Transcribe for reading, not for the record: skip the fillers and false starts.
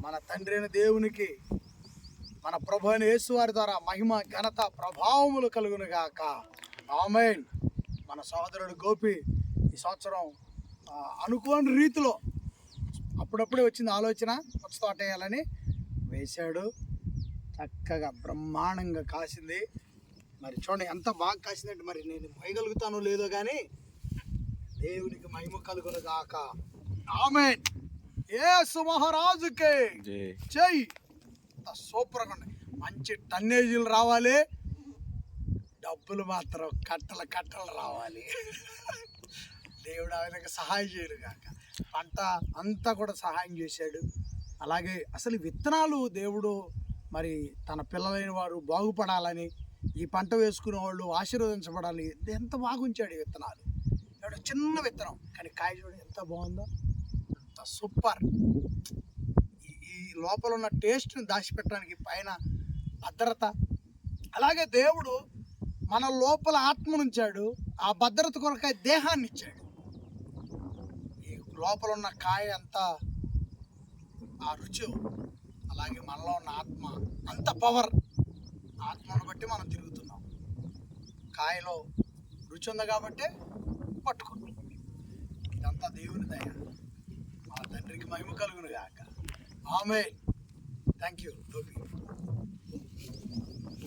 మన తండ్రి అయిన దేవునికి, మన ప్రభు అయిన యేసు వారి ద్వారా మహిమ, ఘనత, ప్రభావములు కలుగును గాక. ఆమేన్. మన సహోదరుడు గోపి ఈ సంవత్సరం అనుకోని రీతిలో అప్పుడప్పుడే వచ్చింది ఆలోచన, పచ్చ తోట వేయాలని వేశాడు. చక్కగా బ్రహ్మాండంగా కాసింది. మరి చూడండి ఎంత బాగా కాసిందంటే, మరి నేను మోయగలుగుతానో లేదో కానీ దేవునికి మహిమ కలుగును గాక. ఆమేన్. యేసు మహారాజుకే జై. సూపర్గా ఉన్నాయి. మంచి టన్నేజీలు రావాలి, డబ్బులు మాత్రం కట్టలు రావాలి. దేవుడు ఆ విధంగా సహాయం చేయడు గాక. పంట అంతా కూడా సహాయం చేశాడు. అలాగే అసలు విత్తనాలు దేవుడు మరి తన పిల్లలైన వారు బాగుపడాలని, ఈ పంట వేసుకునే వాళ్ళు ఆశీర్వదించబడాలి, ఎంత బాగుంచాడు ఈ విత్తనాలు. చిన్న విత్తనం కానీ కాయ చూడండి ఎంత బాగుందో, అంత సూపర్. ఈ లోపల ఉన్న టేస్ట్ని దాచిపెట్టడానికి పైన భద్రత. అలాగే దేవుడు మన లోపల ఆత్మనుంచాడు, ఆ భద్రత కొరకాయ దేహాన్ని ఇచ్చాడు. ఈ లోపల ఉన్న కాయ అంతా ఆ రుచి, అలాగే మనలో ఉన్న ఆత్మ అంత పవర్. ఆత్మను బట్టి మనం తిరుగుతున్నాం. కాయలో రుచి ఉంది కాబట్టి పట్టుకున్నాం. ఇదంతా దేవుని దయ. మా తండ్రికి మహిమ కలుగును గాక. ఆమేన్. Thank you Gopi.